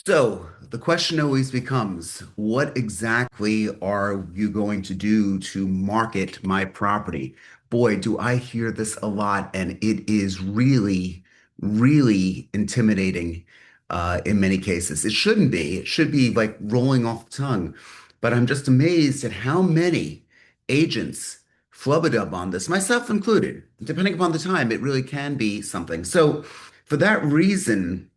So the question always becomes, what exactly are you going to do to market my property? Boy, do I hear this a lot, and it is really, really intimidating in many cases. It shouldn't be. It should be like rolling off the tongue. But I'm just amazed at how many agents flub a dub on this, myself included. Depending upon the time, it really can be something. So for that reason,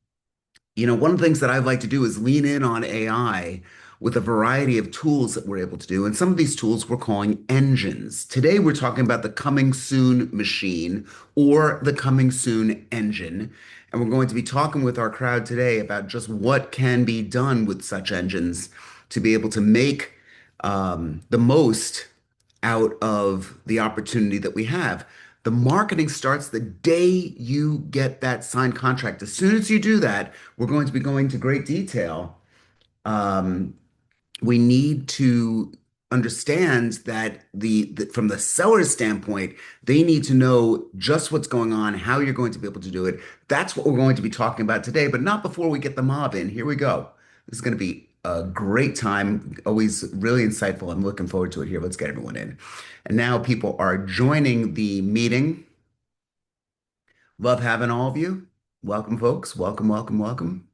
one of the things that I like to do is lean in on AI with a variety of tools that we're able to do. And some of these tools we're calling engines. Today, we're talking about the coming soon machine or the coming soon engine. And we're going to be talking with our crowd today about just what can be done with such engines to be able to make the most out of the opportunity that we have. The marketing starts the day you get that signed contract. As soon as you do that, we're going to be going to great detail. Um, we need to understand that from the seller's standpoint, they need to know just what's going on, how you're going to be able to do it. That's what we're going to be talking about today, but not before we get the mob in. Here we go. This is going to be a great time, always really insightful. I'm looking forward to it here. Let's get everyone in. And now people are joining the meeting. Love having all of you. Welcome, folks. Welcome, welcome, welcome.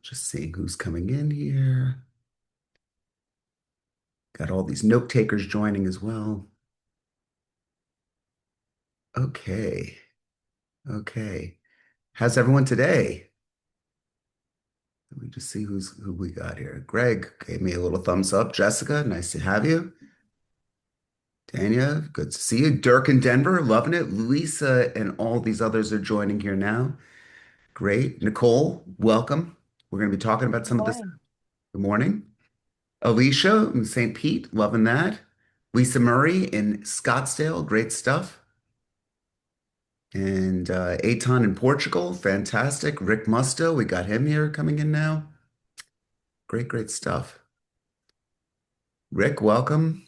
Just seeing who's coming in here. Got all these note takers joining as well. Okay. Okay. How's everyone today? Let me just see who we got here. Greg gave me a little thumbs up. Jessica, nice to have you. Tanya, good to see you. Dirk in Denver, loving it. Lisa and all these others are joining here now. Great. Nicole, welcome. We're going to be talking about Good some of this. morning. Good morning. Alicia in St. Pete, loving that. Lisa Murray in Scottsdale, great stuff. And Aton in Portugal, fantastic. Rick Musto, we got him here coming in now. Great, great stuff. Rick, welcome.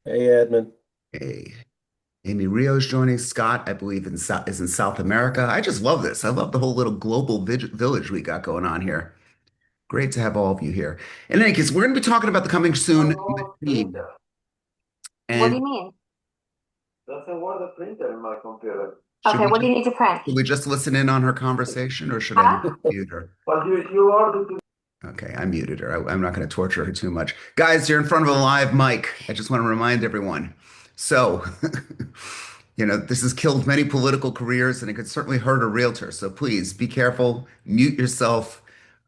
Hey, Edmund. Hey, Amy Rio's joining. Scott, I believe, is in South America. I just love this. I love the whole little global village we got going on here. Great to have all of you here. In any case, we're going to be talking about the coming soon machine. What do And you mean? Doesn't work the printer in my computer. should Okay, we what do just you need to print? should we just listen in on her conversation, or should I Huh? mute her? But you ordered it. Okay, I muted her. I'm not going to torture her too much. Guys, you're in front of a live mic. I just want to remind everyone. So, this has killed many political careers and it could certainly hurt a realtor. So please be careful, mute yourself.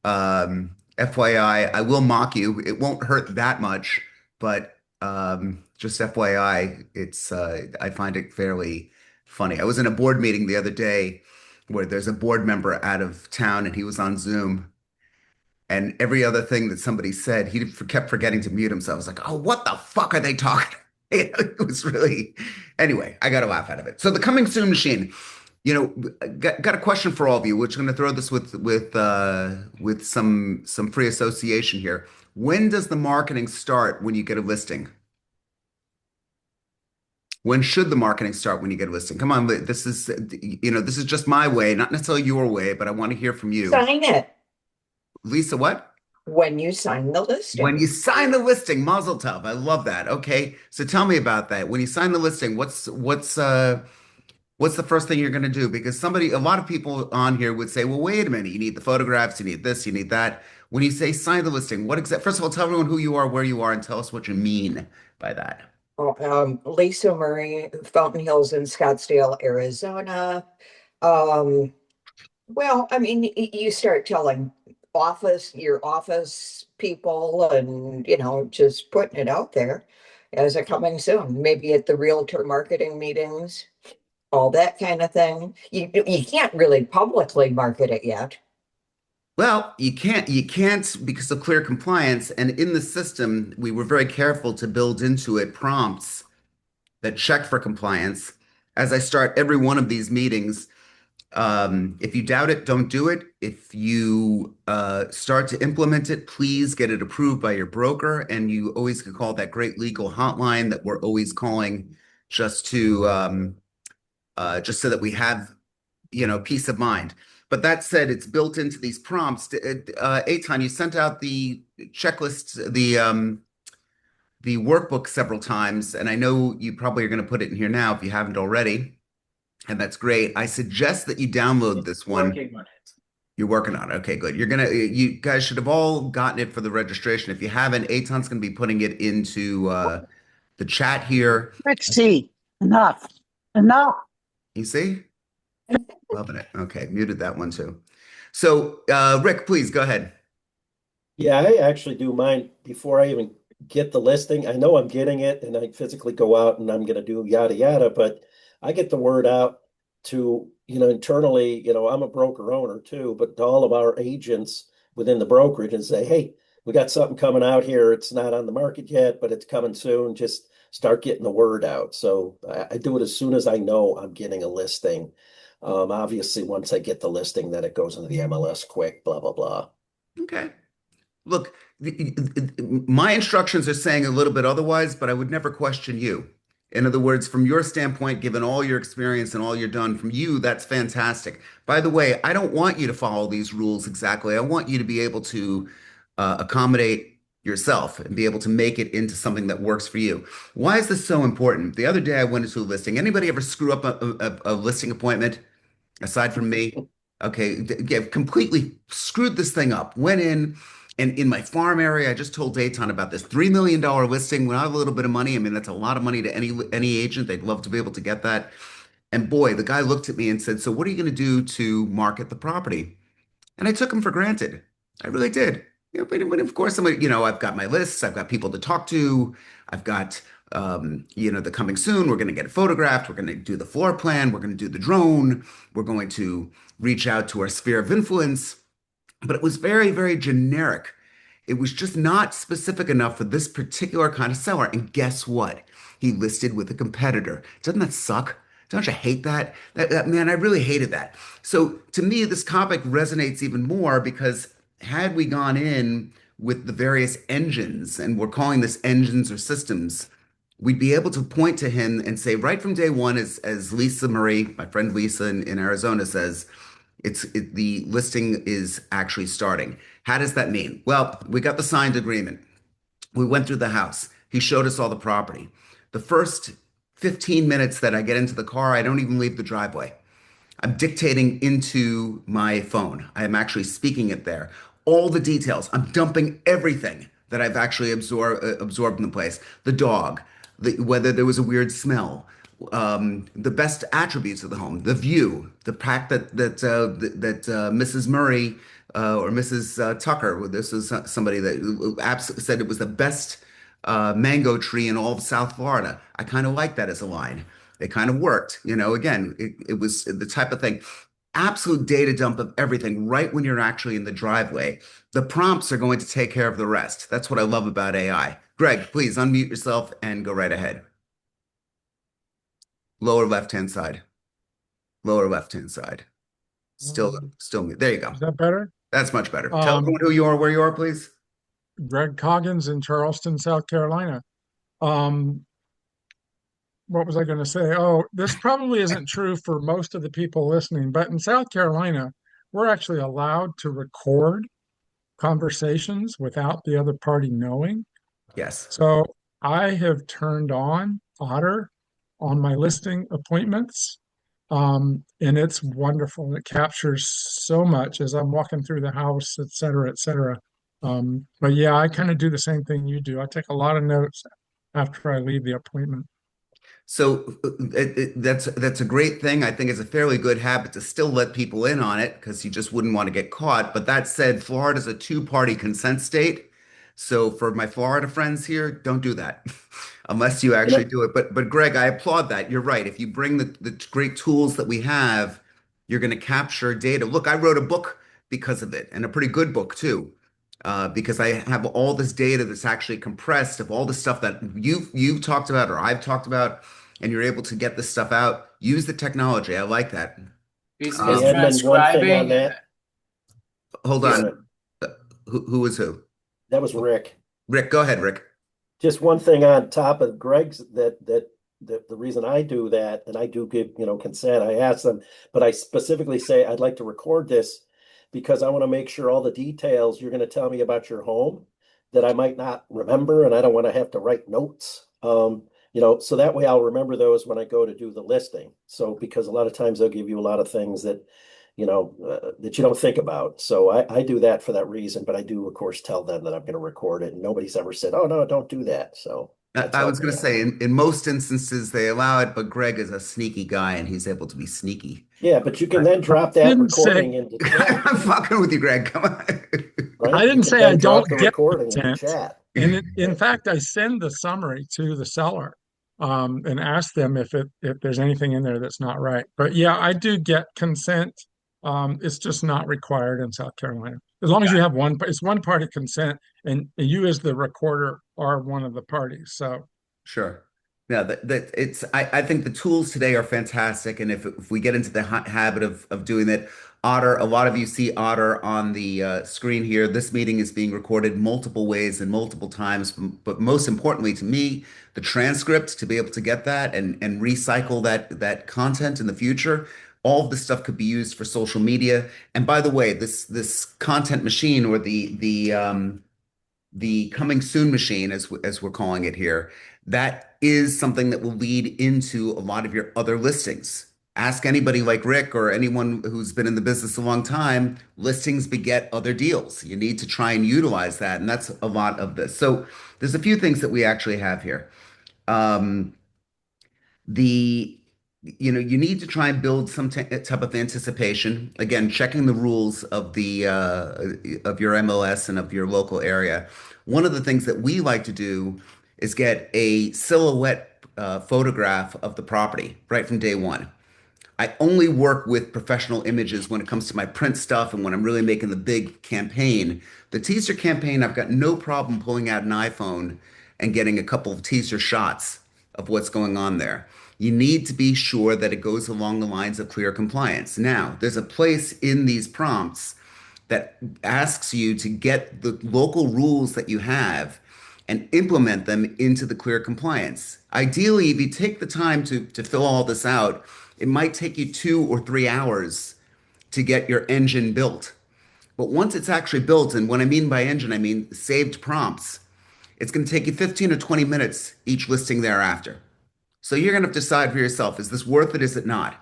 FYI, I will mock you. It won't hurt that much, but just FYI, I find it fairly funny. I was in a board meeting the other day where there's a board member out of town and he was on Zoom. And every other thing that somebody said, he kept forgetting to mute himself. I was like, oh, what the fuck are they talking? It was really, anyway, I got to laugh out of it. So the coming soon machine, got a question for all of you, which I'm going to throw this with some free association here. When does the marketing start when you get a listing? When should the marketing start when you get a listing? Come on, this is just my way, not necessarily your way, but I want to hear from you. Sign it Lisa, what? when you sign the When listing. you sign the listing, Mazel Tov. I love that. Okay, so tell me about that. When you sign the listing, what's the first thing you're going to do? Because a lot of people on here would say, well, wait a minute, you need the photographs, you need this, you need that. When you say sign the listing, first of all, tell everyone who you are, where you are, and tell us what you mean by that. Lisa Murray, Fountain Hills in Scottsdale, Arizona. Um, well, I mean, you start telling your office people, and just putting it out there as a coming soon, maybe at the realtor marketing meetings, all that kind of thing. You can't really publicly market it yet. Well, you can't because of clear compliance. And in the system, we were very careful to build into it prompts that check for compliance. As I start every one of these meetings, if you doubt it, don't do it. If you start to implement it, please get it approved by your broker. And you always can call that great legal hotline that we're always calling just to just so that we have peace of mind. But that said, it's built into these prompts. Eitan, you sent out the checklist, the workbook several times, and I know you probably are going to put it in here now if you haven't already, and that's great. I suggest that you download this one. Working on it. You're working on it. Okay, good. You guys should have all gotten it for the registration. If you haven't, Eitan's going to be putting it into the chat here. Let's see. Enough. Enough. You see? Loving it. Okay, muted that one too. So, Rick, please go ahead. Yeah, I actually do mine before I even get the listing. I know I'm getting it and I physically go out and I'm going to do yada yada, but I get the word out to, internally, I'm a broker owner too, but to all of our agents within the brokerage and say, hey, we got something coming out here. It's not on the market yet, but it's coming soon. Just start getting the word out. So I do it as soon as I know I'm getting a listing. Obviously, once I get the listing, then it goes into the MLS quick, blah, blah, blah. Okay. Look, my instructions are saying a little bit otherwise, but I would never question you. In other words, from your standpoint, given all your experience and all you're done from you, that's fantastic. By the way, I don't want you to follow these rules exactly. I want you to be able to accommodate yourself and be able to make it into something that works for you. Why is this so important? The other day I went into a listing. Anybody ever screw up a listing appointment aside from me? Okay, yeah, completely screwed this thing up. Went in. And in my farm area, I just told Dayton about this $3 million listing. When I have a little bit of money, I mean, that's a lot of money to any agent. They'd love to be able to get that. And boy, the guy looked at me and said, so what are you going to do to market the property? And I took him for granted. I really did. But of course, I've got my lists. I've got people to talk to. I've got, the coming soon. We're going to get it photographed. We're going to do the floor plan. We're going to do the drone. We're going to reach out to our sphere of influence. But it was very, very generic. It was just not specific enough for this particular kind of seller. And guess what? He listed with a competitor. Doesn't that suck? Don't you hate that? Man, I really hated that. So to me, this topic resonates even more because had we gone in with the various engines, and we're calling this engines or systems, we'd be able to point to him and say right from day one, as Lisa Marie, my friend Lisa in Arizona says, the listing is actually starting. How does that mean? Well, we got the signed agreement. We went through the house. He showed us all the property. The first 15 minutes that I get into the car, I don't even leave the driveway. I'm dictating into my phone. I am actually speaking it there. All the details. I'm dumping everything that I've actually absorbed in the place. The dog, whether there was a weird smell, the best attributes of the home, the view, the fact that Mrs. Murray or Mrs. Tucker, this is somebody that said it was the best mango tree in all of South Florida. I kind of like that as a line. It kind of worked. Again, it was the type of thing. Absolute data dump of everything right when you're actually in the driveway. The prompts are going to take care of the rest. That's what I love about AI. Greg, please unmute yourself and go right ahead. Lower left-hand side. Lower left-hand side. Still me. There you go. Is that better? That's much better. Tell everyone who you are, where you are, please. Greg Coggins in Charleston, South Carolina. What was I going to say? Oh, this probably isn't true for most of the people listening, but in South Carolina, we're actually allowed to record conversations without the other party knowing. Yes. So I have turned on Otter on my listing appointments. And it's wonderful. It captures so much as I'm walking through the house, et cetera, et cetera. But yeah, I kind of do the same thing you do. I take a lot of notes after I leave the appointment. So that's a great thing. I think it's a fairly good habit to still let people in on it because you just wouldn't want to get caught. But that said, Florida's a two-party consent state. So for my Florida friends here, don't do that unless you actually do it. But Greg, I applaud that. You're right. If you bring the great tools that we have, you're going to capture data. Look, I wrote a book because of it, and a pretty good book too, because I have all this data that's actually compressed of all the stuff that you've talked about or I've talked about, and you're able to get this stuff out. Use the technology. I like that. Is Edmund, one thing on transcribing? that. Hold on. Who was who? That was Rick. Rick, go ahead, Rick. Just one thing on top of Greg's that the reason I do that, and I do give, consent, I ask them, but I specifically say, I'd like to record this because I want to make sure all the details you're going to tell me about your home that I might not remember, and I don't want to have to write notes. So that way I'll remember those when I go to do the listing. So, because a lot of times they'll give you a lot of things that, that you don't think about. So I do that for that reason, but I do, of course, tell them that I'm going to record it, and nobody's ever said, "Oh, no, don't do that." So that's I how was going they to are. say, in most instances, they allow it, but Greg is a sneaky guy and he's able to be sneaky. Yeah, but you can then drop that Didn't say recording into chat, I'm fucking with you, Greg. Come on. right? I You didn't can say I then drop don't the get recording into consent. chat. And in fact, I send the summary to the seller, and ask them if there's anything in there that's not right. But yeah, I do get consent. It's just not required in South Carolina. As long as you have it's one party consent, and you as the recorder are one of the parties. So Sure. Yeah, I think the tools today are fantastic. And if we get into the habit of doing that, Otter, a lot of you see Otter on the screen here. This meeting is being recorded multiple ways and multiple times. But most importantly to me, the transcript to be able to get that and recycle that content in the future. All of this stuff could be used for social media. And by the way, this content machine or the coming soon machine, as we're calling it here, that is something that will lead into a lot of your other listings. Ask anybody like Rick or anyone who's been in the business a long time, listings beget other deals. You need to try and utilize that. And that's a lot of this. So there's a few things that we actually have here. Um, the you need to try and build some type of anticipation. Again, checking the rules of the of your MLS and of your local area. One of the things that we like to do is get a silhouette photograph of the property right from day one. I only work with professional images when it comes to my print stuff and when I'm really making the big campaign. The teaser campaign, I've got no problem pulling out an iPhone and getting a couple of teaser shots of what's going on there. You need to be sure that it goes along the lines of clear compliance. Now, there's a place in these prompts that asks you to get the local rules that you have and implement them into the clear compliance. Ideally, if you take the time to fill all this out, it might take you 2 or 3 hours to get your engine built. But once it's actually built, and what I mean by engine, I mean saved prompts, it's going to take you 15 to 20 minutes each listing thereafter. So you're going to have to decide for yourself, is this worth it? Is it not?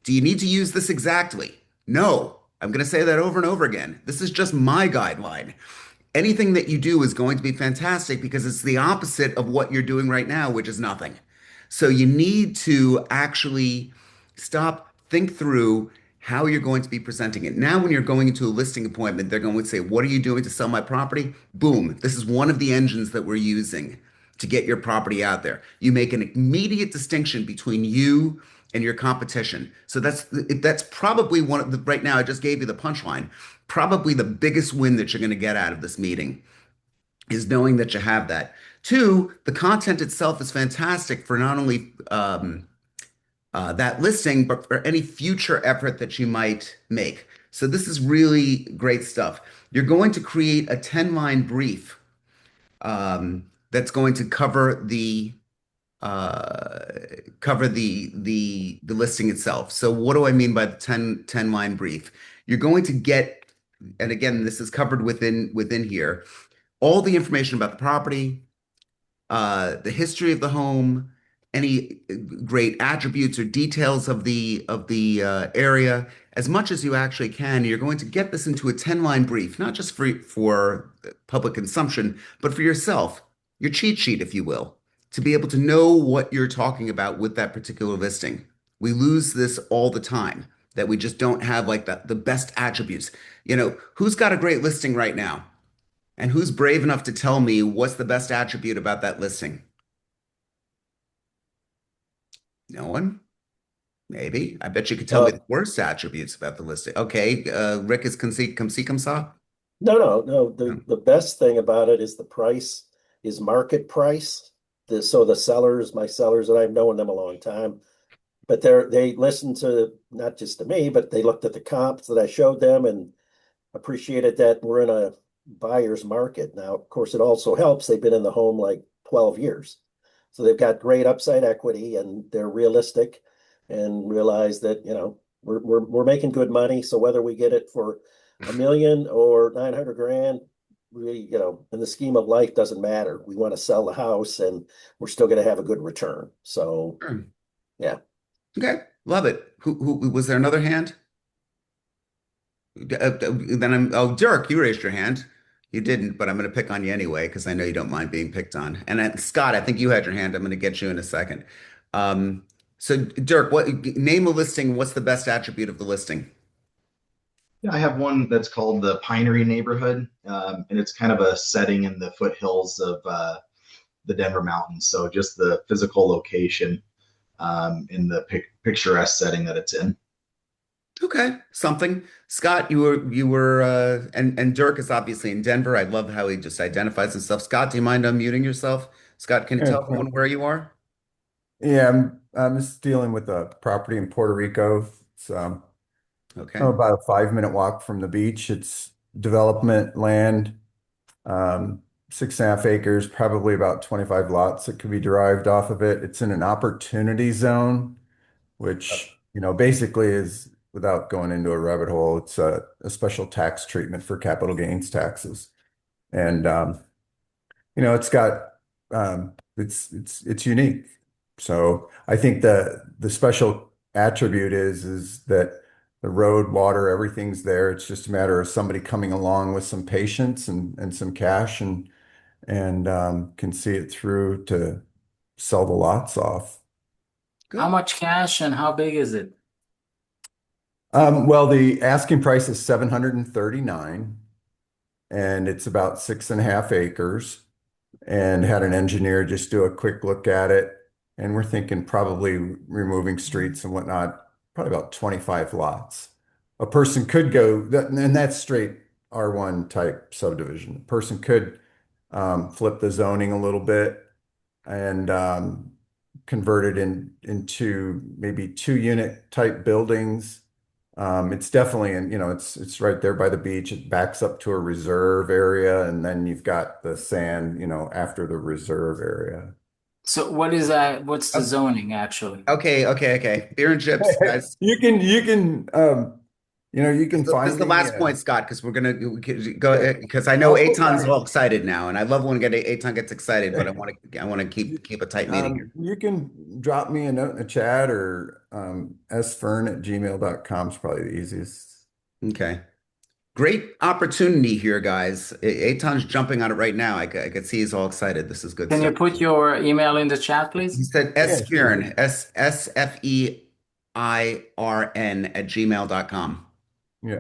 Do you need to use this exactly? No. I'm going to say that over and over again. This is just my guideline. Anything that you do is going to be fantastic because it's the opposite of what you're doing right now, which is nothing. So you need to actually stop, think through how you're going to be presenting it. Now, when you're going into a listing appointment, they're going to say, "What are you doing to sell my property?" Boom. This is one of the engines that we're using to get your property out there. You make an immediate distinction between you and your competition. So that's probably one of the, right now, I just gave you the punchline. Probably the biggest win that you're going to get out of this meeting is knowing that you have that. Two, the content itself is fantastic for not only that listing, but for any future effort that you might make. So this is really great stuff. You're going to create a 10-line brief that's going to uh, cover the listing itself. So what do I mean by the 10 line brief? You're going to get, and again, this is covered within here, all the information about the property, the history of the home, any great attributes or details of the area, as much as you actually can. You're going to get this into a 10-line brief, not just for public consumption, but for yourself, your cheat sheet, if you will, to be able to know what you're talking about with that particular listing. We lose this all the time, that we just don't have like the best attributes. Who's got a great listing right now? And who's brave enough to tell me what's the best attribute about that listing? No one? Maybe. I bet you could tell me Uh, the worst attributes about the listing. Okay, Rick is come see, come saw. no. No. The best thing about it is the price is market price. So the sellers, my sellers, and I've known them a long time, but they listen to not just to me, but they looked at the comps that I showed them and appreciated that we're in a buyer's market. Now, of course, it also helps. They've been in the home like 12 years. So they've got great upside equity and they're realistic and realize that, we're making good money. So whether we get it for a million or 900 grand, really, in the scheme of life doesn't matter. We want to sell the house and we're still going to have a good return. So Sure. yeah. Okay, love it. Who was there another hand? Dirk, you raised your hand. You didn't, but I'm going to pick on you anyway because I know you don't mind being picked on. And Scott, I think you had your hand. I'm going to get you in a second. Um, so Dirk, name a listing? What's the best attribute of the listing? Yeah, I have one that's called the Pinery neighborhood, and it's kind of a setting in the foothills of the Denver mountains. So just the physical location in the picturesque setting that it's in. Okay, something. Scott, and Dirk is obviously in Denver. I love how he just identifies himself. Scott, do you mind unmuting yourself? Scott, can you Yeah, tell everyone where you are? yeah, I'm just dealing with a property in Puerto Rico. It's Okay. about a 5-minute walk from the beach. It's development land, 6.5 acres, probably about 25 lots that could be derived off of it. It's in an opportunity zone, which, basically is, without going into a rabbit hole, it's a special tax treatment for capital gains taxes. And it's got it's unique. So I think the special attribute is that the road, water, everything's there. It's just a matter of somebody coming along with some patience and some cash and can see it through to sell the lots off. How Good. much cash and how big is it? Well, the asking price is 739, and it's about 6.5 acres. And had an engineer just do a quick look at it. And we're thinking probably removing streets and whatnot, probably about 25 lots. A person could go, and that's straight R1 type subdivision. A person could flip the zoning a little bit and convert it into maybe 2-unit type buildings. It's definitely it's right there by the beach. It backs up to a reserve area, and then you've got the sand, after the reserve area. So what is that? What's the Oh, zoning actually? okay. Beer and chips, guys. You can This is find the me. last point, Scott, because we could go Okay. because I know I'll put Eitan's my all excited now, and I love when Eitan gets excited, but I want to keep a tight meeting here. You can drop me a note in the chat or sfern@gmail.com is probably the easiest. Okay. Great opportunity here, guys. Eitan's jumping on it right now. I could see he's all excited. This is good Can you stuff. put your email in the chat, He please? said Yeah, sure. Sfeirn, SFEIRN@gmail.com. Yeah.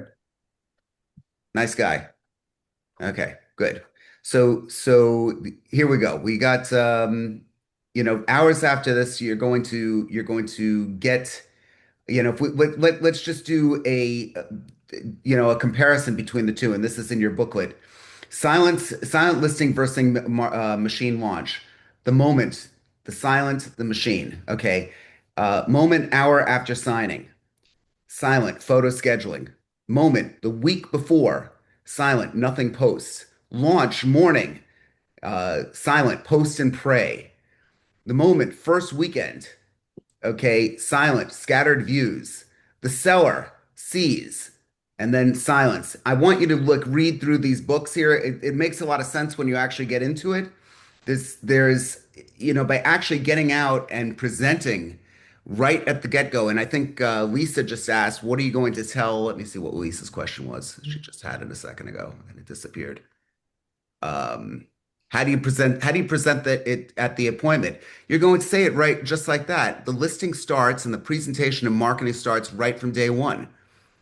Nice guy. Okay, good. So here we go. We got hours after this, you're going to get, if let's just do a comparison between the two, and this is in your booklet. Silent listing versus machine launch. The moment, the silent, the machine. Okay. Moment, hour after signing. Silent, photo scheduling. Moment, the week before. Silent, nothing posts. Launch, morning. Silent, post and pray. The moment, first weekend. Okay, silent, scattered views. The seller sees, and then silence. I want you to read through these books here. It makes a lot of sense when you actually get into it. By actually getting out and presenting right at the get-go. And I think Lisa just asked, what are you going to tell? Let me see what Lisa's question was. She just had it a second ago and it disappeared. How do you present it at the appointment? You're going to say it right just like that. The listing starts and the presentation and marketing starts right from day one.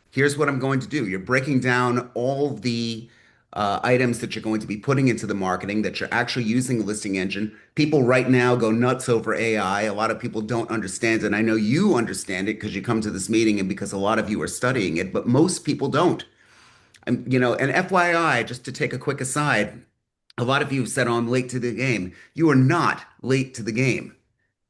Here's what I'm going to do. You're breaking down all the items that you're going to be putting into the marketing, that you're actually using a listing engine. People right now go nuts over AI. A lot of people don't understand it. And I know you understand it because you come to this meeting and because a lot of you are studying it, but most people don't. And FYI, just to take a quick aside, a lot of you have said, oh, I'm late to the game. You are not late to the game.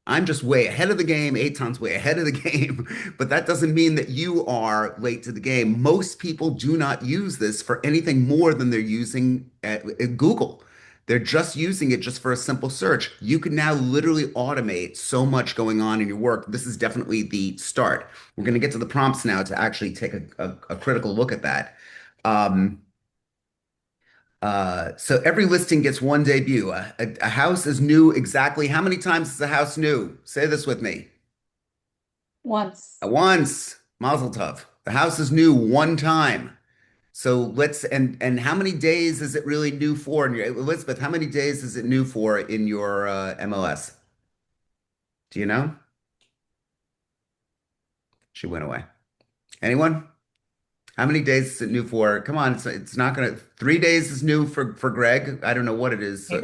I'm just way ahead of the game. Eitan's way ahead of the game, but that doesn't mean that you are late to the game. Most people do not use this for anything more than they're using at Google. They're just using it just for a simple search. You can now literally automate so much going on in your work. This is definitely the start. We're going to get to the prompts now to actually take a critical look at that. Um, so every listing gets one debut. A house is new exactly. How many times is a house new? Say this with me. Once. Once. Mazel tov. The house is new one time. So let's and how many days is it really new for in your Elizabeth? How many days is it new for in your MLS? Do you know? She went away. Anyone? How many days is it new for? Come on, it's not gonna. 3 days is new for Greg. I don't know what it is. So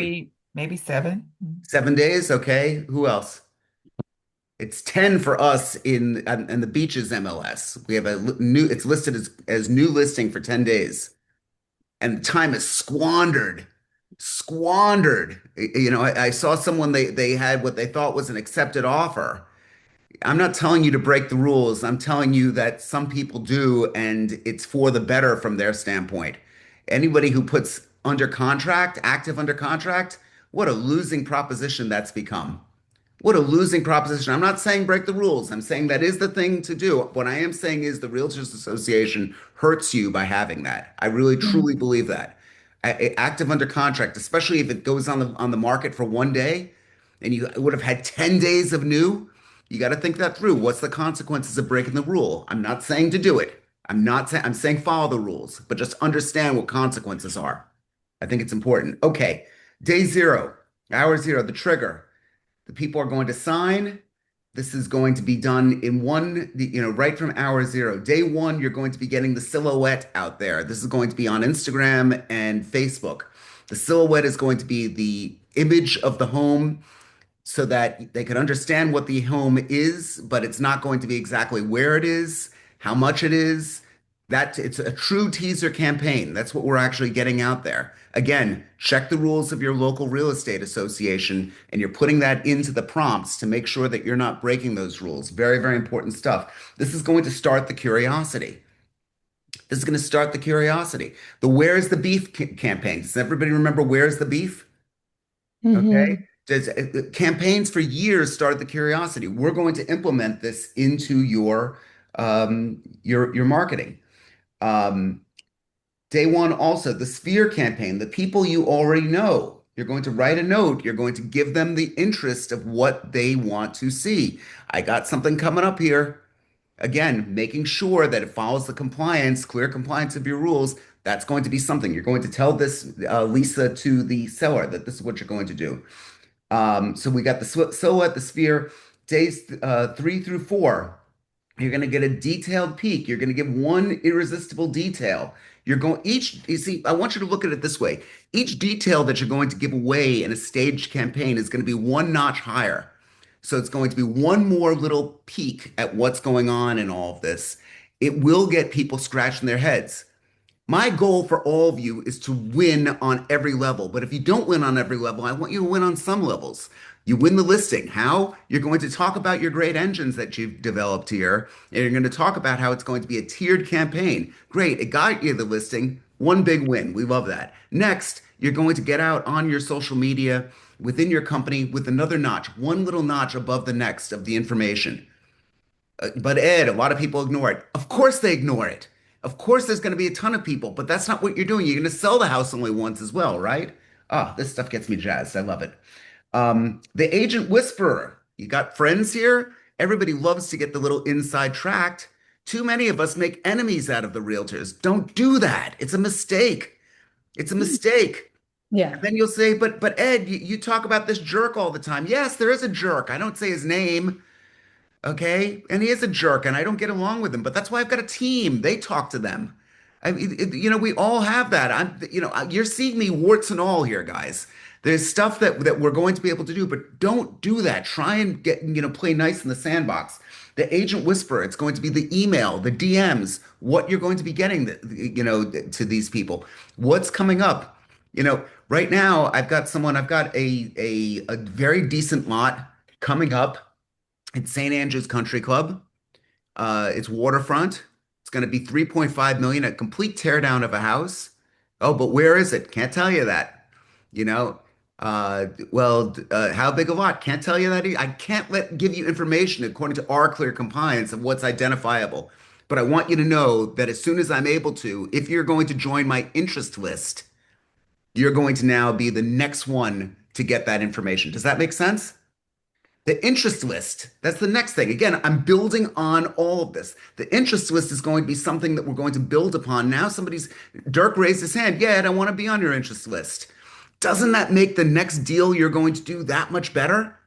Maybe 7. 7 days, okay. Who else? It's 10 for us in the beaches MLS. We have a new. It's listed as new listing for 10 days, and the time is squandered. Squandered. You know, I saw someone they had what they thought was an accepted offer. I'm not telling you to break the rules. I'm telling you that some people do, and it's for the better from their standpoint. Anybody who puts under contract, active under contract, what a losing proposition that's become. What a losing proposition. I'm not saying break the rules. I'm saying that is the thing to do. What I am saying is the Realtors Association hurts you by having that. I really truly believe that. Active under contract, especially if it goes on the market for 1 day and you would have had 10 days of new, you got to think that through. What's the consequences of breaking the rule? I'm not saying to do it. I'm saying follow the rules, but just understand what consequences are. I think it's important. Okay. Day zero, hour zero, the trigger. The people are going to sign. This is going to be done in right from hour zero. Day one, you're going to be getting the silhouette out there. This is going to be on Instagram and Facebook. The silhouette is going to be the image of the home so that they can understand what the home is, but it's not going to be exactly where it is, how much it is. That it's a true teaser campaign. That's what we're actually getting out there. Again, check the rules of your local real estate association, and you're putting that into the prompts to make sure that you're not breaking those rules. Very, very important stuff. This is going to start the curiosity. This is going to start the curiosity. The Where's the Beef campaign. Does everybody remember Where's the Beef? Okay. Campaigns for years started the curiosity. We're going to implement this into your marketing. Day one, also the sphere campaign, the people you already know. You're going to write a note. You're going to give them the interest of what they want to see. I got something coming up here. Again, making sure that it follows the clear compliance of your rules. That's going to be something. You're going to tell this, Lisa, to the seller that this is what you're going to do. So we got the silhouette, the sphere, days 3 through 4. You're going to get a detailed peek. You're going to give one irresistible detail. You see, I want you to look at it this way. Each detail that you're going to give away in a staged campaign is going to be one notch higher. So it's going to be one more little peek at what's going on in all of this. It will get people scratching their heads. My goal for all of you is to win on every level. But if you don't win on every level, I want you to win on some levels. You win the listing. How? You're going to talk about your great engines that you've developed here, and you're going to talk about how it's going to be a tiered campaign. Great. It got you the listing. One big win. We love that. Next, you're going to get out on your social media within your company with another notch, one little notch above the next of the information. But Ed, a lot of people ignore it. Of course they ignore it. Of course there's going to be a ton of people, but that's not what you're doing. You're going to sell the house only once as well, right? Ah, this stuff gets me jazzed. I love it. The agent whisperer. You got friends here? Everybody loves to get the little inside tract. Too many of us make enemies out of the realtors. Don't do that. It's a mistake. It's a mistake. Yeah. And then you'll say, but Ed, you talk about this jerk all the time. Yes, there is a jerk. I don't say his name. Okay. And he is a jerk and I don't get along with him, but that's why I've got a team. They talk to them. We all have that. You're seeing me warts and all here, guys. There's stuff that we're going to be able to do, but don't do that. Try and play nice in the sandbox. The agent whisperer, it's going to be the email, the DMs, what you're going to be getting, to these people. What's coming up? Right now I've got a very decent lot coming up at St. Andrews Country Club. It's waterfront. It's going to be 3.5 million, a complete teardown of a house. Oh, but where is it? Can't tell you that. You know, how big a lot? Can't tell you that. I can't give you information according to our clear compliance of what's identifiable. But I want you to know that as soon as I'm able to, if you're going to join my interest list, you're going to now be the next one to get that information. Does that make sense? The interest list, that's the next thing. Again, I'm building on all of this. The interest list is going to be something that we're going to build upon. Now Dirk raised his hand. Yeah, I want to be on your interest list. Doesn't that make the next deal you're going to do that much better?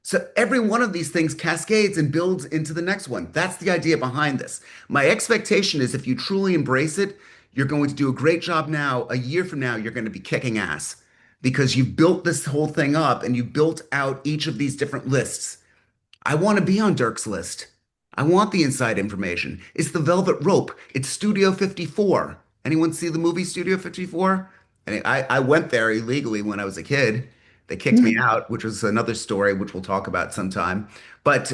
So every one of these things cascades and builds into the next one. That's the idea behind this. My expectation is if you truly embrace it, you're going to do a great job now. A year from now, you're going to be kicking ass because you've built this whole thing up and you built out each of these different lists. I want to be on Dirk's list. I want the inside information. It's the velvet rope. It's Studio 54. Anyone see the movie Studio 54? I went there illegally when I was a kid. They kicked me out, which was another story, which we'll talk about sometime. But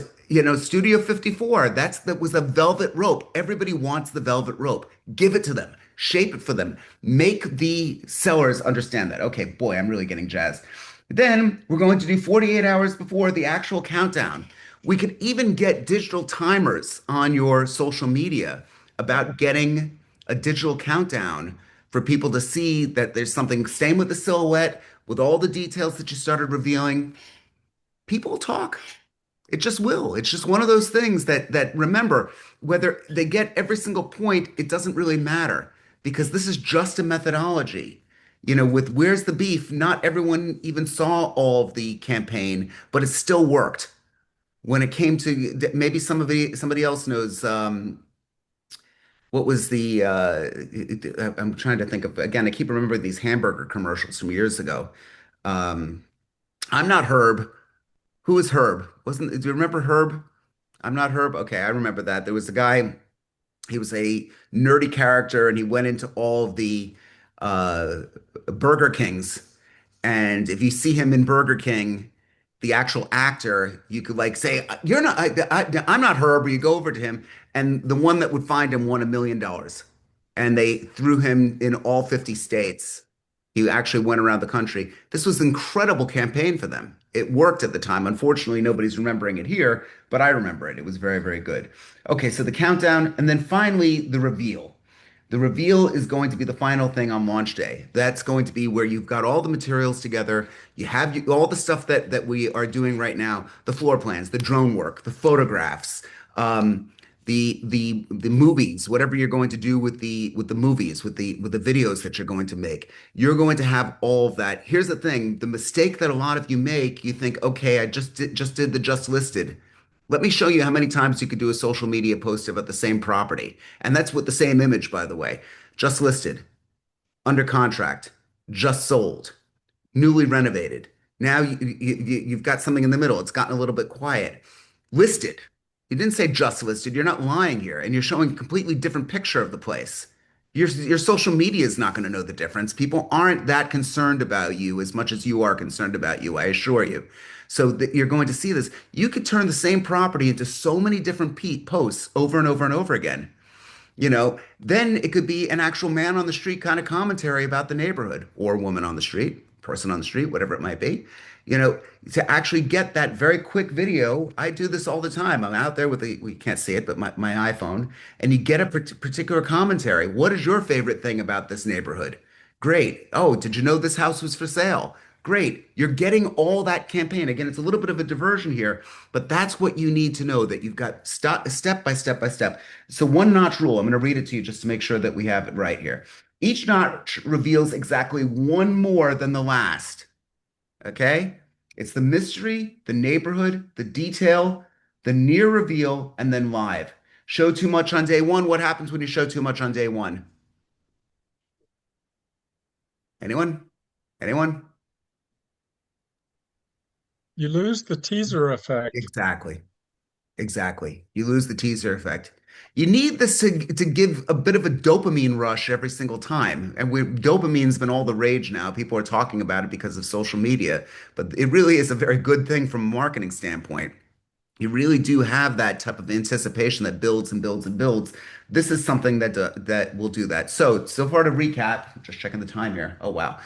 Studio 54, that was a velvet rope. Everybody wants the velvet rope. Give it to them. Shape it for them. Make the sellers understand that. Okay, boy, I'm really getting jazzed. Then we're going to do 48 hours before the actual countdown. We could even get digital timers on your social media about getting a digital countdown for people to see that there's something. Same with the silhouette, with all the details that you started revealing. People talk. It just will. It's just one of those things that remember, whether they get every single point, it doesn't really matter because this is just a methodology. With Where's the Beef, not everyone even saw all of the campaign, but it still worked. When it came to maybe somebody else knows what was I'm trying to think of again. I keep remembering these hamburger commercials from years ago. Um, I'm not Herb. Who is Herb? Do you remember Herb? I'm not Herb. Okay, I remember that. There was a guy, he was a nerdy character, and he went into all of the uh, Burger Kings. And if you see him in Burger King, the actual actor, you could like say, "You're not. I'm not Herb." Or you go over to him, and the one that would find him won $1 million, and they threw him in all 50 states. He actually went around the country. This was an incredible campaign for them. It worked at the time. Unfortunately, nobody's remembering it here, but I remember it. It was very, very good. Okay, so the countdown, and then finally the reveal. The reveal is going to be the final thing on launch day. That's going to be where you've got all the materials together. You have all the stuff that we are doing right now, the floor plans, the drone work, the photographs, the movies, whatever you're going to do with the movies, with the videos that you're going to make. You're going to have all of that. Here's the thing, the mistake that a lot of you make, you think, okay, I just did the just listed. Let me show you how many times you could do a social media post about the same property. And that's with the same image, by the way. Just listed, under contract, just sold, newly renovated. Now you've got something in the middle. It's gotten a little bit quiet. Listed. You didn't say just listed. You're not lying here. And you're showing a completely different picture of the place. Your social media is not going to know the difference. People aren't that concerned about you as much as you are concerned about you, I assure you. So that you're going to see this. You could turn the same property into so many different posts over and over and over again. Then it could be an actual man on the street kind of commentary about the neighborhood or woman on the street, person on the street, whatever it might be. To actually get that very quick video, I do this all the time. I'm out there we can't see it, but my iPhone, and you get a particular commentary. What is your favorite thing about this neighborhood? Great. Oh, did you know this house was for sale? Great. You're getting all that campaign. Again, it's a little bit of a diversion here, but that's what you need to know that you've got step by step by step. So one notch rule, I'm going to read it to you just to make sure that we have it right here. Each notch reveals exactly one more than the last. Okay? It's the mystery, the neighborhood, the detail, the near reveal, and then live. Show too much on day one. What happens when you show too much on day one? Anyone? Anyone? You lose the teaser effect. Exactly. Exactly. You lose the teaser effect. You need this to give a bit of a dopamine rush every single time. And dopamine's been all the rage now. People are talking about it because of social media, but it really is a very good thing from a marketing standpoint. You really do have that type of anticipation that builds and builds and builds. This is something that will do that. So far to recap, just checking the time here. Oh, wow.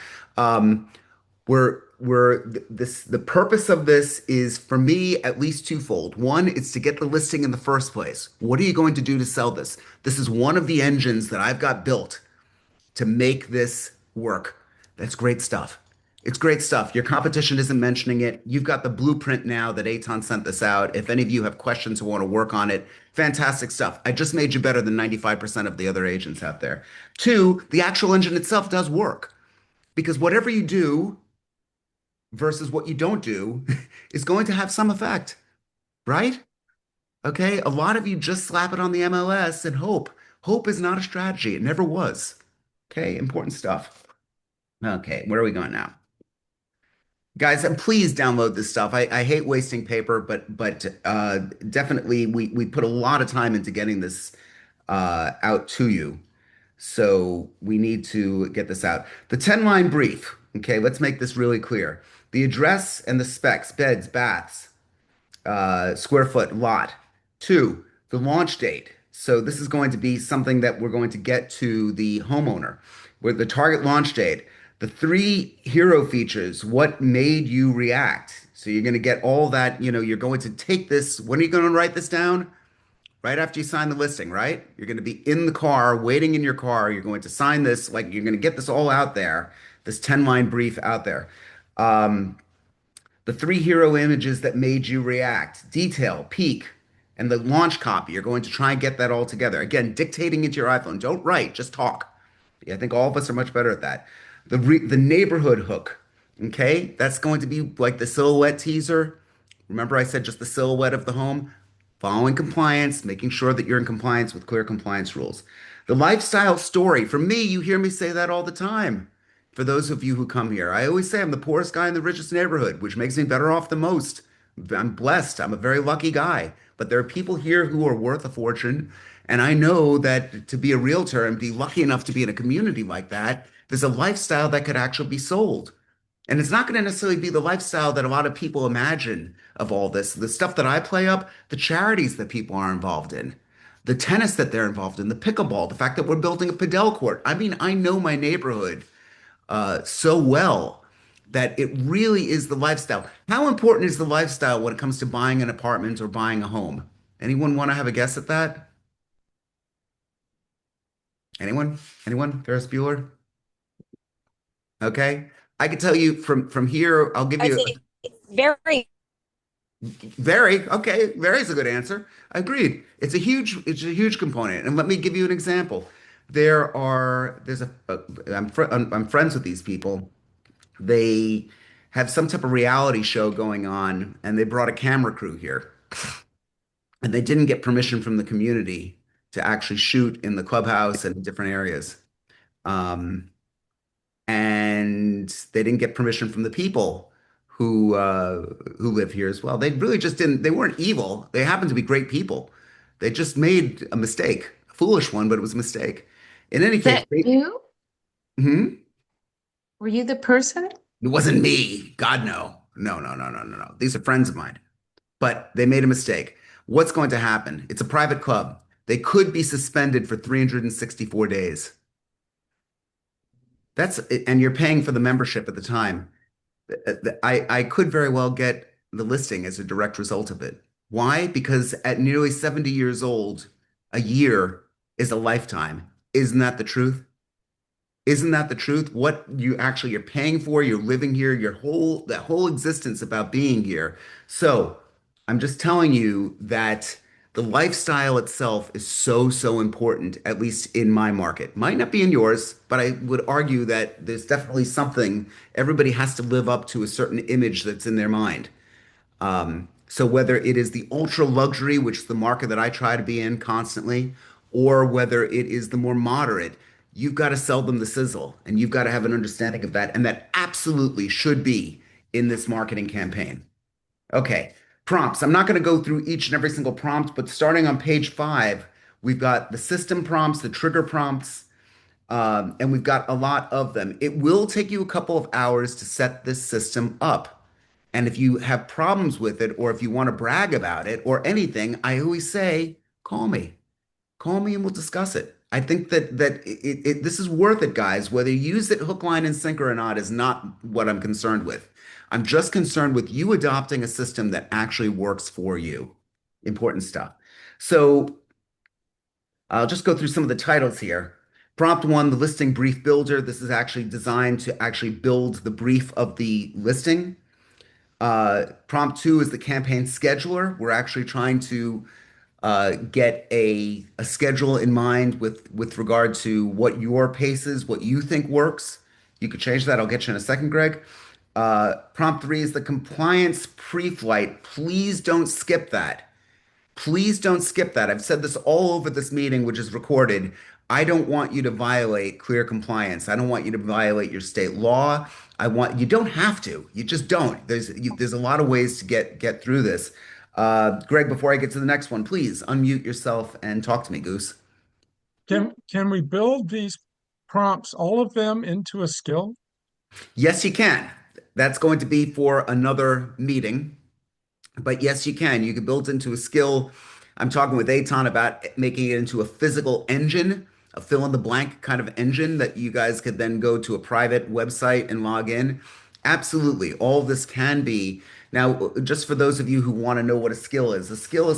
The purpose of this is for me at least twofold. One, it's to get the listing in the first place. What are you going to do to sell this? This is one of the engines that I've got built to make this work. That's great stuff. It's great stuff. Your competition isn't mentioning it. You've got the blueprint now that Aton sent this out. If any of you have questions or want to work on it, fantastic stuff. I just made you better than 95% of the other agents out there. Two, the actual engine itself does work because whatever you do versus what you don't do is going to have some effect, right? Okay. A lot of you just slap it on the MLS and hope. Hope is not a strategy. It never was. Okay. Important stuff. Okay. Where are we going now? Guys, and please download this stuff. I hate wasting paper, but definitely we put a lot of time into getting this out to you. So we need to get this out. The 10-line brief. Okay, let's make this really clear. The address and the specs, beds, baths, square foot, lot. Two, the launch date. So this is going to be something that we're going to get to the homeowner. With the target launch date, the three hero features, what made you react? So you're going to get all that, you're going to take this. When are you going to write this down? Right after you sign the listing, right? You're going to be in the car, waiting in your car. You're going to sign this, like you're going to get this all out there, this 10-line brief out there. The three hero images that made you react, detail, peak, and the launch copy. You're going to try and get that all together. Again, dictating into your iPhone. Don't write, just talk. I think all of us are much better at that. The neighborhood hook, okay? That's going to be like the silhouette teaser. Remember I said just the silhouette of the home? Following compliance, making sure that you're in compliance with clear compliance rules. The lifestyle story. For me, you hear me say that all the time. For those of you who come here, I always say I'm the poorest guy in the richest neighborhood, which makes me better off than most. I'm blessed. I'm a very lucky guy. But there are people here who are worth a fortune. And I know that to be a realtor and be lucky enough to be in a community like that, there's a lifestyle that could actually be sold. And it's not going to necessarily be the lifestyle that a lot of people imagine of all this. The stuff that I play up, the charities that people are involved in, the tennis that they're involved in, the pickleball, the fact that we're building a padel court. I mean, I know my neighborhood so well that it really is the lifestyle. How important is the lifestyle when it comes to buying an apartment or buying a home? Anyone want to have a guess at that? Anyone? Anyone? Ferris Bueller? Okay. I can tell you from here, I'll give I'd you say very. very okay. Very is a good answer. Agreed. It's a huge component. And let me give you an example. I'm friends with these people. They have some type of reality show going on, and they brought a camera crew here, and they didn't get permission from the community to actually shoot in the clubhouse and different areas. Um, and they didn't get permission from the people who live here as well. They really just didn't. They weren't evil. They happened to be great people. They just made a mistake, a foolish one, but it was a mistake. In any case, That you? Mhm. Were you the person? It wasn't me. God, no. No, no, no, no, no, no. These are friends of mine, but they made a mistake. What's going to happen? It's a private club. They could be suspended for 364 days. And you're paying for the membership at the time. I could very well get the listing as a direct result of it. Why? Because at nearly 70 years old, a year is a lifetime. Isn't that the truth? Isn't that the truth? What you're paying for, you're living here, that whole existence about being here. So I'm just telling you that the lifestyle itself is so, so important, at least in my market. Might not be in yours, but I would argue that there's definitely something everybody has to live up to a certain image that's in their mind. So whether it is the ultra luxury, which is the market that I try to be in constantly, or whether it is the more moderate, you've got to sell them the sizzle and you've got to have an understanding of that. And that absolutely should be in this marketing campaign. Okay, prompts. I'm not going to go through each and every single prompt, but starting on page 5, we've got the system prompts, the trigger prompts, and we've got a lot of them. It will take you a couple of hours to set this system up. And if you have problems with it, or if you want to brag about it or anything, I always say, call me. Call me and we'll discuss it. I think that this is worth it, guys. Whether you use it hook, line, and sinker or not is not what I'm concerned with. I'm just concerned with you adopting a system that actually works for you. Important stuff. So I'll just go through some of the titles here. Prompt one, the listing brief builder. This is actually designed to actually build the brief of the listing. Prompt two is the campaign scheduler. We're actually trying to get a schedule in mind with regard to what your pace is, what you think works. You could change that. I'll get you in a second, Greg. Prompt three is the compliance pre-flight. Please don't skip that. Please don't skip that. I've said this all over this meeting, which is recorded. I don't want you to violate clear compliance. I don't want you to violate your state law. You don't have to. You just don't. There's a lot of ways to get through this. Greg, before I get to the next one, please unmute yourself and talk to me, Goose. Can we build these prompts, all of them, into a skill? Yes, you can. That's going to be for another meeting. But yes, you can. You can build into a skill. I'm talking with Aton about making it into a physical engine, a fill in the blank kind of engine that you guys could then go to a private website and log in. Absolutely. All of this can be. Now, just for those of you who want to know what a skill is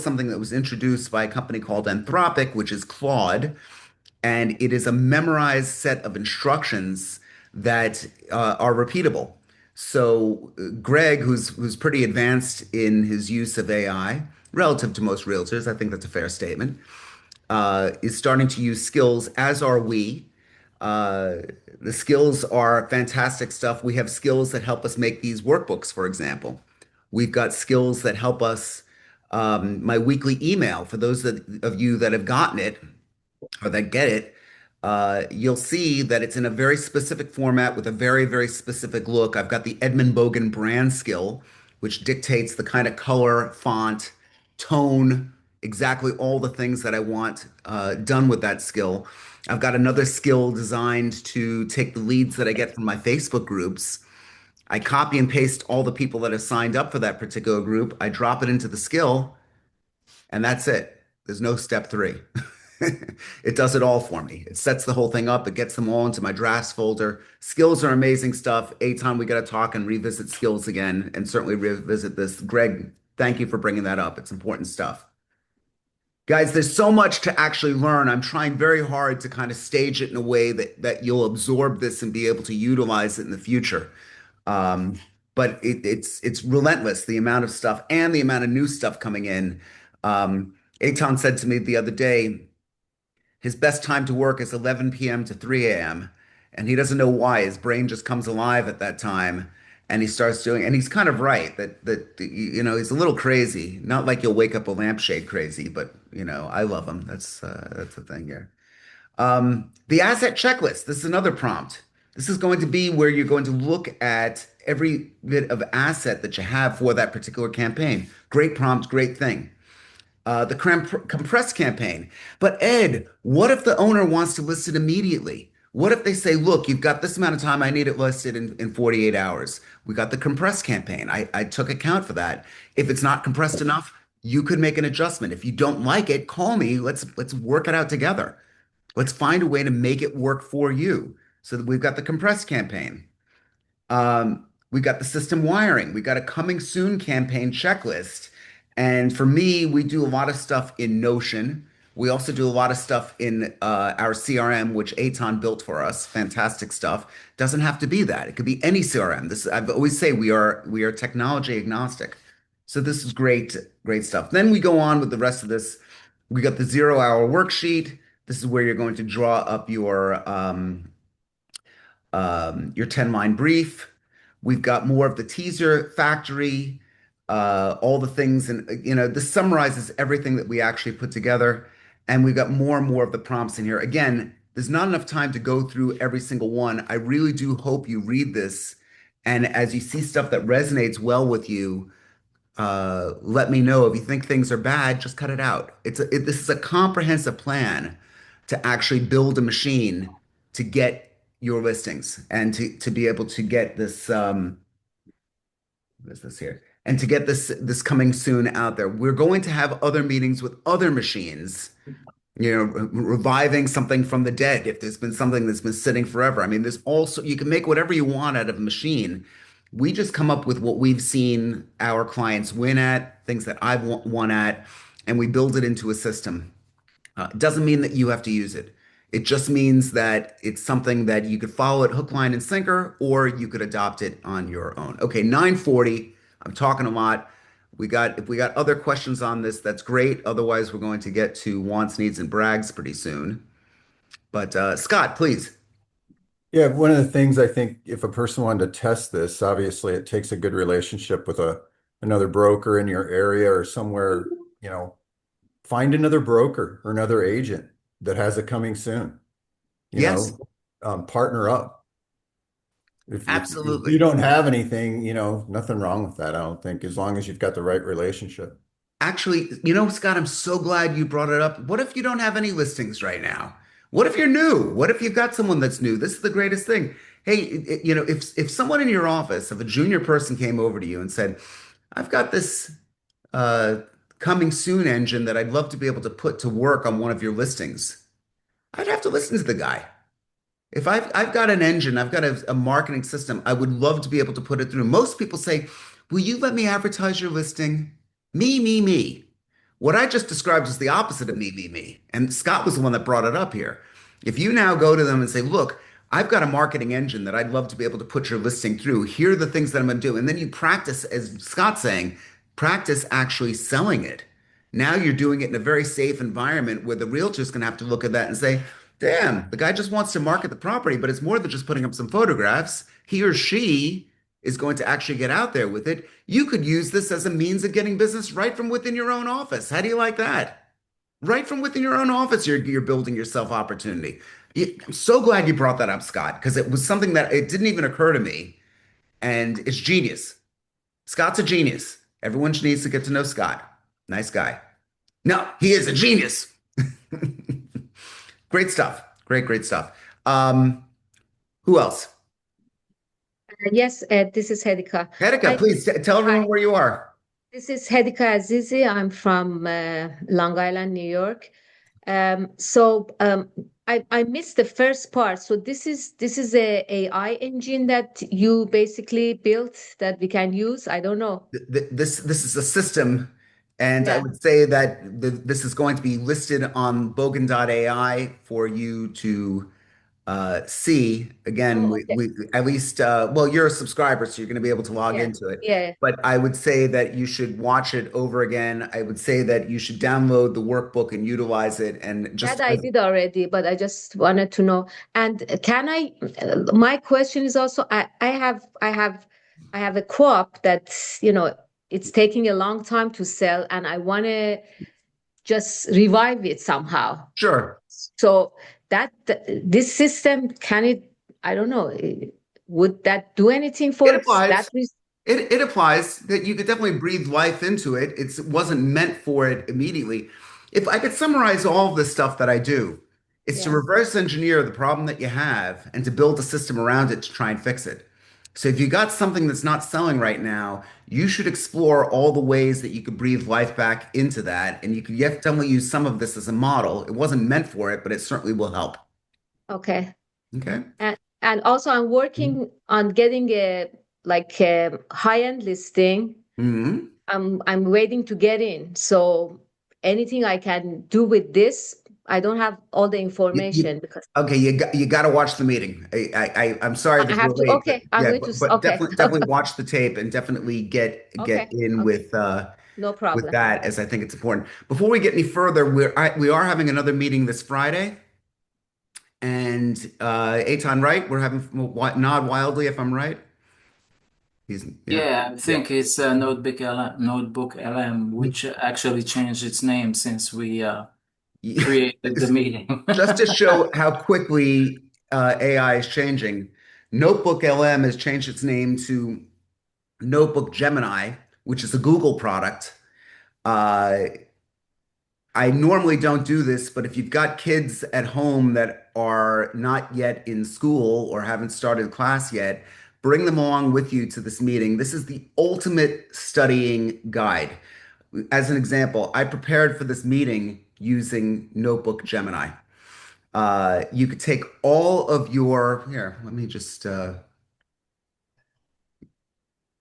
something that was introduced by a company called Anthropic, which is Claude, and it is a memorized set of instructions that are repeatable. So Greg, who's pretty advanced in his use of AI relative to most realtors, I think that's a fair statement, is starting to use skills, as are we. Uh, the skills are fantastic stuff. We have skills that help us make these workbooks, for example. We've got skills that help us. My weekly email, for those of you that have gotten it, or that get it, you'll see that it's in a very specific format with a very, very specific look. I've got the Edmund Bogen brand skill, which dictates the kind of color, font, tone, exactly all the things that I want done with that skill. I've got another skill designed to take the leads that I get from my Facebook groups. I copy and paste all the people that have signed up for that particular group. I drop it into the skill, and that's it. There's no step three. It does it all for me. It sets the whole thing up. It gets them all into my drafts folder. Skills are amazing stuff. Aton, we got to talk and revisit skills again and certainly revisit this. Greg, thank you for bringing that up. It's important stuff. Guys, there's so much to actually learn. I'm trying very hard to kind of stage it in a way that you'll absorb this and be able to utilize it in the future. Um, but it's relentless, the amount of stuff and the amount of new stuff coming in. Aton said to me the other day, his best time to work is 11 p.m. to 3 a.m. And he doesn't know why. His brain just comes alive at that time. And he starts doing, and he's kind of right that he's a little crazy. Not like you'll wake up a lampshade crazy, but I love him. That's the thing here. The asset checklist. This is another prompt. This is going to be where you're going to look at every bit of asset that you have for that particular campaign. Great prompt, great thing. The compressed campaign. But Ed, what if the owner wants to list it immediately? What if they say, look, you've got this amount of time, I need it listed in 48 hours. We got the compressed campaign. I took account for that. If it's not compressed enough, you could make an adjustment. If you don't like it, call me. Let's work it out together. Let's find a way to make it work for you. So that we've got the compressed campaign. We got the system wiring. We got a coming soon campaign checklist. And for me, we do a lot of stuff in Notion. We also do a lot of stuff in our CRM, which Aton built for us. Fantastic stuff. Doesn't have to be that. It could be any CRM. I always say we are technology agnostic. So this is great, great stuff. Then we go on with the rest of this. We got the 0 hour worksheet. This is where you're going to draw up your 10-line brief. We've got more of the teaser factory, all the things, and this summarizes everything that we actually put together. And we've got more and more of the prompts in here. Again, there's not enough time to go through every single one. I really do hope you read this. And as you see stuff that resonates well with you, let me know. If you think things are bad, just cut it out. This is a comprehensive plan to actually build a machine to get your listings and to be able to get this what is this here? And to get this coming soon out there. We're going to have other meetings with other machines reviving something from the dead if there's been something that's been sitting forever. I mean, there's also, you can make whatever you want out of a machine. We just come up with what we've seen our clients win at, things that I've won at, and we build it into a system. It doesn't mean that you have to use it. It just means that it's something that you could follow it hook, line, and sinker, or you could adopt it on your own. Okay, 9:40. I'm talking a lot. If we got other questions on this, that's great. Otherwise, we're going to get to wants, needs, and brags pretty soon. But Scott, please. Yeah, one of the things I think if a person wanted to test this, obviously it takes a good relationship with another broker in your area or somewhere, find another broker or another agent that has it coming soon. Yes, Partner up. If you absolutely. don't have anything, nothing wrong with that, I don't think, as long as you've got the right relationship. Actually, Scott, I'm so glad you brought it up. What if you don't have any listings right now? What if you're new? What if you've got someone that's new? This is the greatest thing. Hey, if someone in your office, if a junior person came over to you and said, "I've got this uh, coming soon engine that I'd love to be able to put to work on one of your listings," I'd have to listen to the guy. If I've got an engine, I've got a marketing system, I would love to be able to put it through. Most people say, "Will you let me advertise your listing?" Me, me, me. What I just described is the opposite of me, me, me. And Scott was the one that brought it up here. If you now go to them and say, "Look, I've got a marketing engine that I'd love to be able to put your listing through. Here are the things that I'm going to do." And then you practice, as Scott's saying, practice actually selling it. Now you're doing it in a very safe environment where the realtor's going to have to look at that and say, "Damn, the guy just wants to market the property, but it's more than just putting up some photographs. He or she is going to actually get out there with it. You could use this as a means of getting business right from within your own office. How do you like that? Right from within your own office, you're building yourself opportunity." I'm so glad you brought that up, Scott, because it was something that it didn't even occur to me, and it's genius. Scott's a genius. Everyone needs to get to know Scott. Nice guy. No, he is a genius. Great stuff. Great, great stuff. Who else? Yes, this is Hedika. Hedika, please tell everyone Hi, where you are. this is Hedika Azizi. I'm from Long Island, New York. I missed the first part. So this is a AI engine that you basically built that we can use. I don't know. This is a system, and I Yeah. would say that this is going to be listed on Bogen.ai for you to see. Again, Oh, we, okay. we at least well, you're a subscriber, so you're going to be able to log Yeah. into it. Yeah. But I would say that you should watch it over again. I would say that you should download the workbook and utilize it. And That just I did already, but I just wanted to know. And can I, my question is also, I have a co-op that, it's taking a long time to sell and I want to just revive it somehow. sure. So this system, can it, I don't know, would that do anything It for that? applies. It applies that you could definitely breathe life into it. It wasn't meant for it immediately. If I could summarize all of the stuff that I do, it's to Yeah. reverse engineer the problem that you have and to build a system around it to try and fix it. So if you got something that's not selling right now, you should explore all the ways that you could breathe life back into that. And you could yet definitely use some of this as a model. It wasn't meant for it, but it certainly will help. Okay. Okay. And also I'm working on getting a high-end listing. Hmm. I'm waiting to get in. So anything I can do with this, I don't have all the information because Okay, you got to watch the meeting. I'm sorry I that have we're to. late, but Okay, I'm yeah, going to. but Okay, definitely watch the tape and definitely get okay, in okay. No with problem. that, as I think it's important. Before we get any further, we are having another meeting this Friday, and Eitan, right? We're having nod wildly if I'm right. He's yeah. Yeah, I Yeah. think it's Notebook LM, which actually changed its name since we created the meeting. Just to show how quickly AI is changing, Notebook LM has changed its name to Notebook Gemini, which is a Google product. Uh, I normally don't do this, but if you've got kids at home that are not yet in school or haven't started class yet, bring them along with you to this meeting. This is the ultimate studying guide. As an example, I prepared for this meeting using Notebook Gemini. You could take all of your, here, let me just, I'm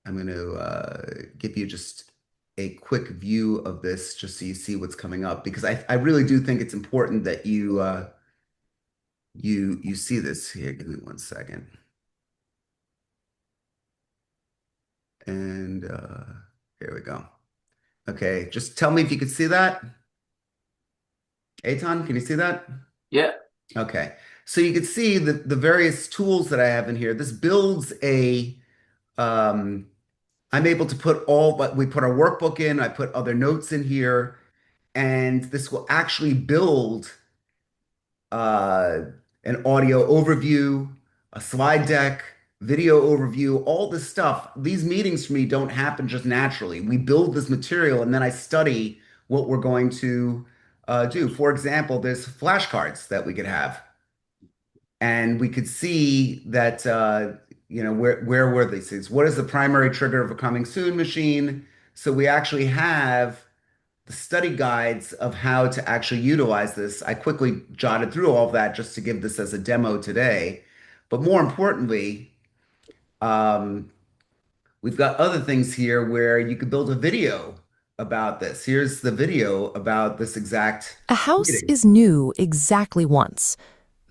going to give you just a quick view of this just so you see what's coming up, because I really do think it's important that you see this here. Give me 1 second. And here we go. Okay, just tell me if you could see that. Eitan, can you see that? Yeah. Okay, so you can see the various tools that I have in here. This builds a, I'm able to put all, but we put our workbook in, I put other notes in here, and this will actually build uh, an audio overview, a slide deck, video overview, all this stuff. These meetings for me don't happen just naturally. We build this material and then I study what we're going to do. For example, there's flashcards that we could have. And we could see that, where were these things? What is the primary trigger of a coming soon machine? So we actually have the study guides of how to actually utilize this. I quickly jotted through all of that just to give this as a demo today. But more importantly, um, we've got other things here where you could build a video about this. Here's the video about this exact A house meeting. is new exactly once.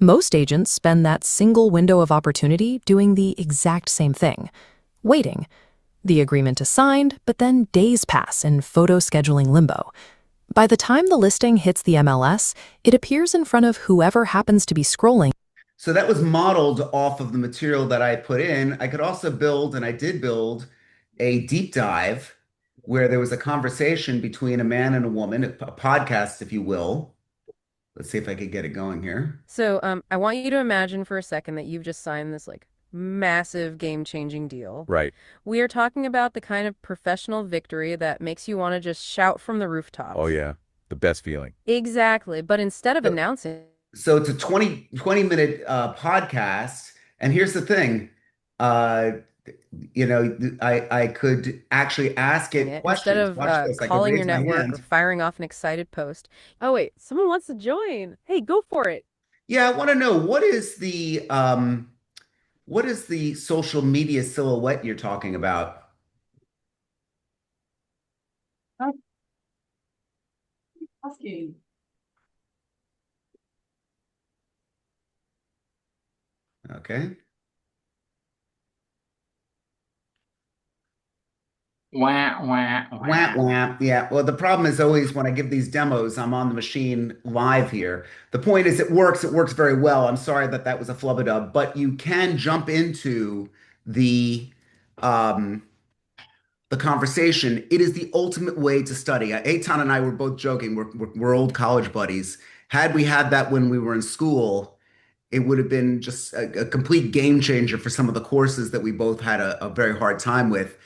Most agents spend that single window of opportunity doing the exact same thing, waiting. The agreement is signed, but then days pass in photo scheduling limbo. By the time the listing hits the MLS, it appears in front of whoever happens to be scrolling. So that was modeled off of the material that I put in. I could also build, and I did build, a deep dive where there was a conversation between a man and a woman, a podcast, if you will. Let's see if I could get it going here. So I want you to imagine for a second that you've just signed this like massive game-changing deal. Right. We are talking about the kind of professional victory that makes you want to just shout from the rooftops. Oh, yeah. The best feeling. Exactly. But instead of announcing, So it's a 20-minute podcast. And here's the thing. I could actually ask it questions. instead of Watch this. I could calling raise your my network hand. or firing off an excited post. Oh, wait, someone wants to join. Hey, go for it. Yeah, I want to know what is the social media silhouette you're talking about? Asking. Okay. Wah, wah, wah. Wah, wah. Yeah. Well, the problem is always when I give these demos, I'm on the machine live here. The point is it works. It works very well. I'm sorry that that was a flub-a-dub, but you can jump into um, the conversation. It is the ultimate way to study. Eitan and I were both joking. We're old college buddies. Had we had that when we were in school, it would have been just a complete game changer for some of the courses that we both had a very hard time with.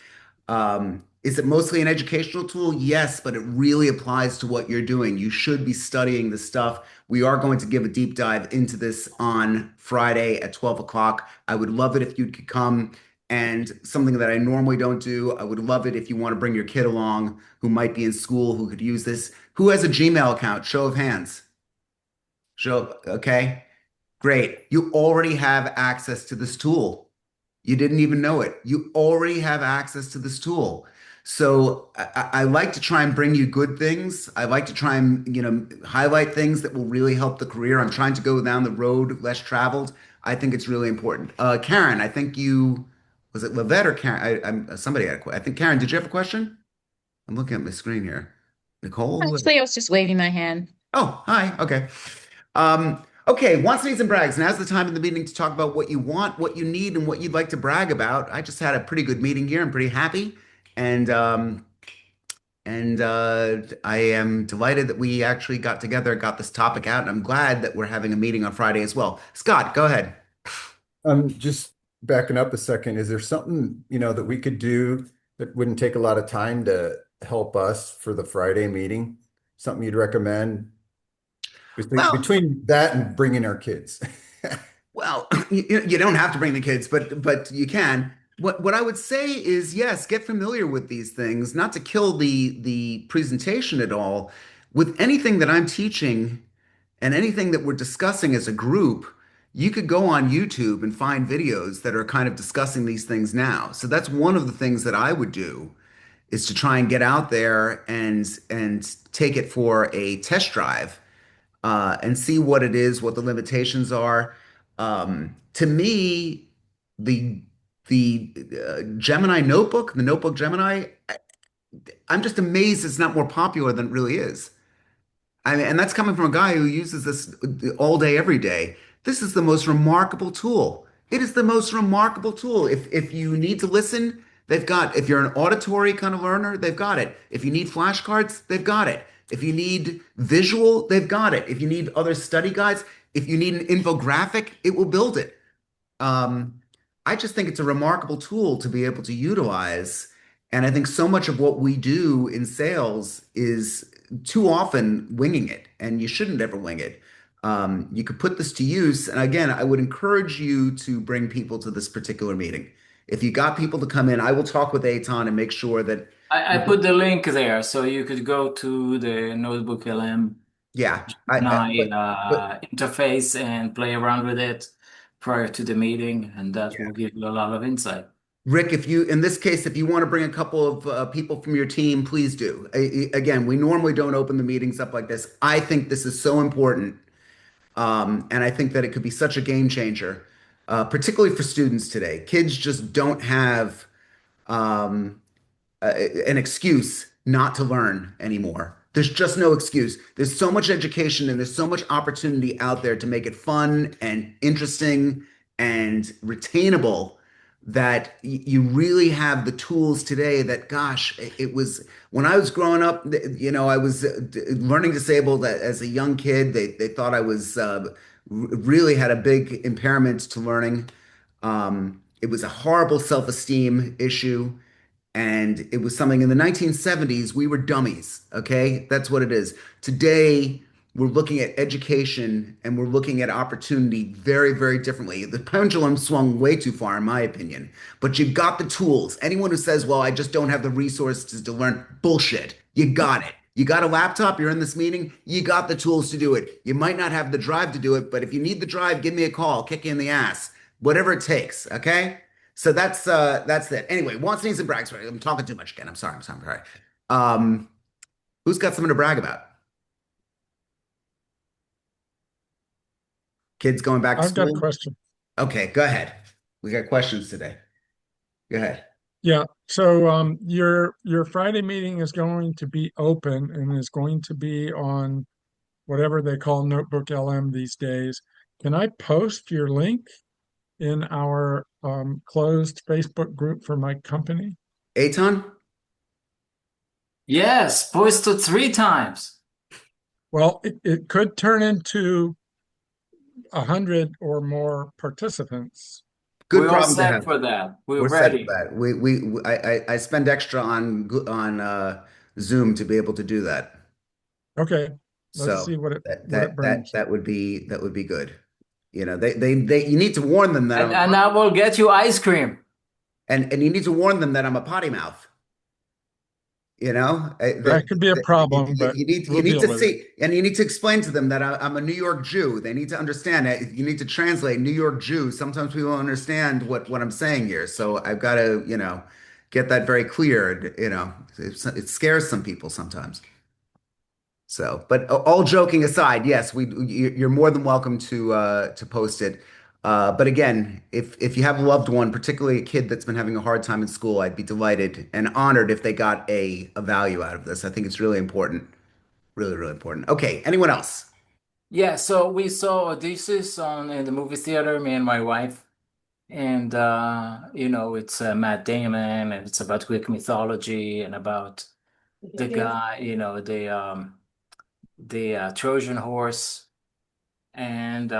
Is it mostly an educational tool? Yes, but it really applies to what you're doing. You should be studying this stuff. We are going to give a deep dive into this on Friday at 12 o'clock. I would love it if you could come. And something that I normally don't do, I would love it if you want to bring your kid along who might be in school who could use this. Who has a Gmail account? Show of hands. Okay. Great. You already have access to this tool. You didn't even know it. You already have access to this tool. So I like to try and bring you good things. I like to try and, highlight things that will really help the career. I'm trying to go down the road less traveled. I think it's really important. Karen, I think was it Lavette or Karen? Somebody had a question. I think Karen, did you have a question? I'm looking at my screen here. Nicole? Actually, I was just waving my hand. Oh, hi. Okay. Okay, wants, needs, and brags. Now's the time in the meeting to talk about what you want, what you need, and what you'd like to brag about. I just had a pretty good meeting here. I'm pretty happy. And I am delighted that we actually got together, got this topic out, and I'm glad that we're having a meeting on Friday as well. Scott, go ahead. Just backing up a second. Is there something, that we could do that wouldn't take a lot of time to help us for the Friday meeting? Something you'd recommend? Between that and bringing our kids. Well, you don't have to bring the kids, but you can. What I would say is, yes, get familiar with these things, not to kill the presentation at all. with anything that I'm teaching and anything that we're discussing as a group, you could go on YouTube and find videos that are kind of discussing these things now. So that's one of the things that I would do is to try and get out there and take it for a test drive and see what it is, what the limitations are. To me, the Gemini notebook, the notebook Gemini, I'm just amazed it's not more popular than it really is. I mean, and that's coming from a guy who uses this all day, every day. This is the most remarkable tool. It is the most remarkable tool. If you need to listen, they've got. If you're an auditory kind of learner, they've got it. If you need flashcards, they've got it. If you need visual, they've got it. If you need other study guides, if you need an infographic, it will build it. Um, I just think it's a remarkable tool to be able to utilize. And I think so much of what we do in sales is too often winging it, and you shouldn't ever wing it. You could put this to use. And again, I would encourage you to bring people to this particular meeting. If you got people to come in, I will talk with Aton and make sure that. I put the link there so you could go to the Notebook LM Yeah, interface and play around with it prior to the meeting, and that will give you a lot of insight. Rick, if you, in this case, if you want to bring a couple of people from your team, please do. Again, we normally don't open the meetings up like this. I think this is so important. And I think that it could be such a game changer, particularly for students today. Kids just don't have an excuse not to learn anymore. There's just no excuse. There's so much education and there's so much opportunity out there to make it fun and interesting and retainable that you really have the tools today that, gosh, it was when I was growing up, I was learning disabled as a young kid. They thought I was really had a big impairment to learning. It was a horrible self-esteem issue. And it was something in the 1970s, we were dummies. Okay. That's what it is. Today, we're looking at education and we're looking at opportunity very, very differently. The pendulum swung way too far, in my opinion. But you've got the tools. Anyone who says, well, I just don't have the resources to learn, bullshit. You got it. You got a laptop, you're in this meeting, you got the tools to do it. You might not have the drive to do it, but if you need the drive, give me a call, kick you in the ass, whatever it takes. Okay. So that's it. Anyway, wants, needs, and brags. I'm talking too much again. I'm sorry. Who's got something to brag about? Kids going back to I've got a school? question. Okay, go ahead. We got questions today. Go ahead. Yeah. So your Friday meeting is going to be open and is going to be on whatever they call Notebook LM these days. Can I post your link in our closed Facebook group for my company? Aton? Yes, post it 3 times. Well, it could turn into 100 or more participants. Good We're all problem to set have. for that. We're set ready. for that. I spend extra on Zoom to be able to do that. Okay. Let's So see what it that brings. that would be good. They you need to warn them that And I will get you ice cream. and you need to warn them that I'm a potty mouth. That could be a problem, but you need we'll deal to with see, and you need to explain to them that I'm a New York Jew. They need to understand that. You need to translate New York Jew. Sometimes people don't understand what I'm saying here, so I've got to get that very clear. It scares some people sometimes. So, but all joking aside, yes, you're more than welcome to post it. But again, if you have a loved one, particularly a kid that's been having a hard time in school, I'd be delighted and honored if they got a value out of this. I think it's really important. Really, really important. Okay, anyone else? Yeah, so we saw Odysseus in the movie theater, me and my wife. And it's Matt Damon, and it's about Greek mythology and about the guy, the Trojan horse, and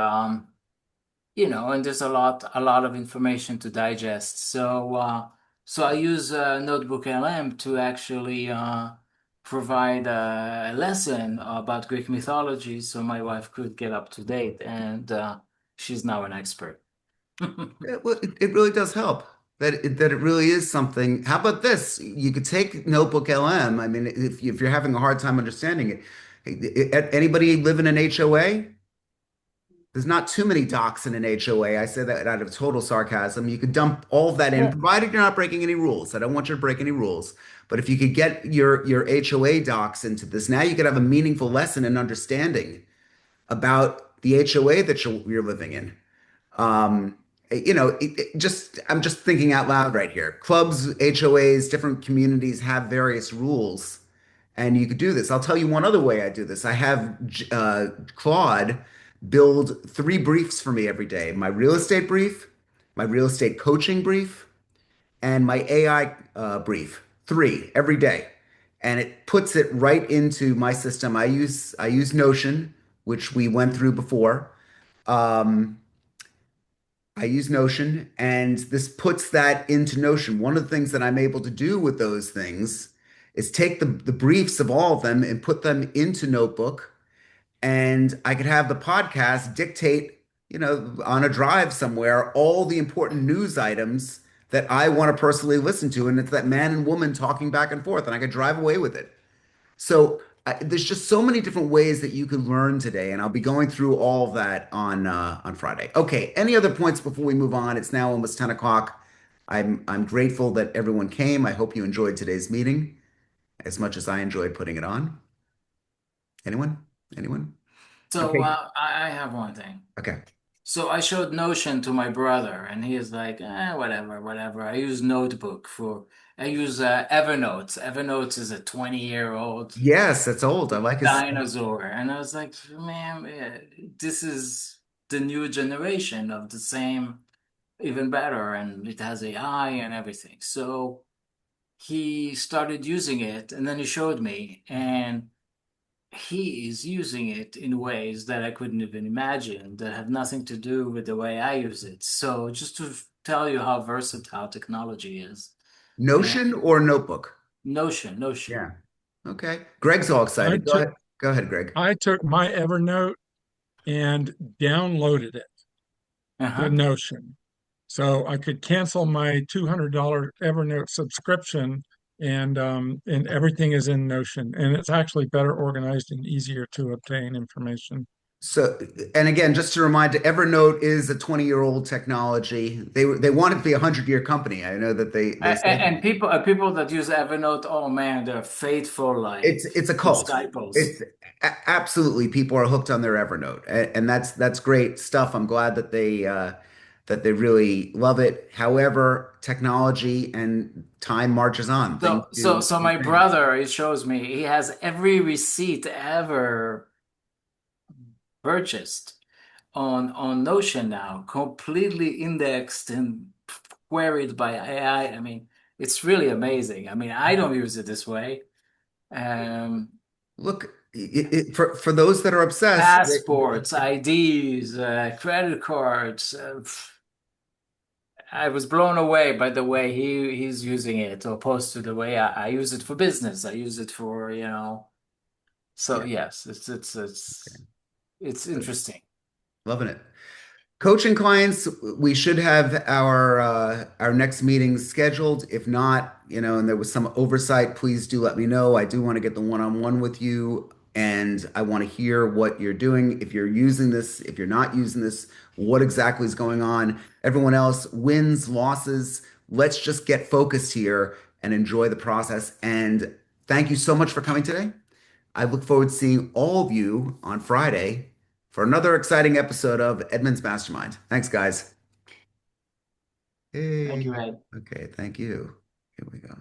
and there's a lot of information to digest. So I use Notebook LM to actually provide a lesson about Greek mythology, so my wife could get up to date, and she's now an expert. Yeah, well, it really does help that it really is something. How about this? You could take Notebook LM. I mean, if you're having a hard time understanding it, Anybody live in an HOA? There's not too many docs in an HOA. I say that out of total sarcasm. You could dump all of that in, provided you're not breaking any rules. I don't want you to break any rules. But if you could get your HOA docs into this, now you could have a meaningful lesson and understanding about the HOA that you're living in. Um, I'm just thinking out loud right here. Clubs, HOAs, different communities have various rules, and you could do this. I'll tell you one other way I do this. I have Claude build 3 briefs for me every day: my real estate brief, my real estate coaching brief, and my AI brief. 3 every day, and it puts it right into my system. I use Notion, which we went through before. Um, I use Notion, and this puts that into Notion. One of the things that I'm able to do with those things is take the briefs of all of them and put them into Notebook, and I could have the podcast dictate, on a drive somewhere, all the important news items that I want to personally listen to, and it's that man and woman talking back and forth, and I could drive away with it. So there's just so many different ways that you can learn today, and I'll be going through all of that on Friday. Okay, any other points before we move on? It's now almost 10 o'clock. I'm grateful that everyone came. I hope you enjoyed today's meeting as much as I enjoyed putting it on. Anyone? Anyone? So Okay. I have one thing. Okay. So I showed Notion to my brother, and he is like, whatever, whatever. I use Evernote. Evernote is a 20-year-old Yes, that's old. I like his. dinosaur. And I was like, man, this is the new generation of the same, even better. And it has AI and everything. So he started using it, and then he showed me, and he is using it in ways that I couldn't even imagine that have nothing to do with the way I use it. So just to tell you how versatile technology is. And Notion or Notebook? Notion. Yeah. Okay. Greg's all I excited. Go took ahead. Go ahead, Greg. I took my Evernote and downloaded it to Uh-huh. Notion. So I could cancel my $200 Evernote subscription, and everything is in Notion, and it's actually better organized and easier to obtain information. So, and again, just to remind, Evernote is a 20-year-old technology. They want it to be a 100-year company. I know that they say And people that use Evernote, oh man, they're faithful like it's a cult. disciples. It's absolutely people are hooked on their Evernote, and that's great stuff. I'm glad that they really love it. However, technology and time marches on. Things So do my change. brother, he shows me, he has every receipt ever purchased on Notion now, completely indexed and queried by AI. I mean, it's really amazing. I mean, I don't use it this way. Um, Look, for those that are obsessed, Passports, IDs, credit cards. I was blown away by the way he's using it, opposed to the way I use it for business. I use it for, So yeah, yes, it's good. interesting. Loving it. Coaching clients, we should have our next meeting scheduled. If not, and there was some oversight, please do let me know. I do want to get the one-on-one with you, and I want to hear what you're doing. If you're using this, if you're not using this, what exactly is going on? Everyone else, wins, losses. Let's just get focused here and enjoy the process. And thank you so much for coming today. I look forward to seeing all of you on Friday for another exciting episode of Edmund's Mastermind. Thanks, guys. Thank Hey. you, Ed. Okay, thank you. Here we go.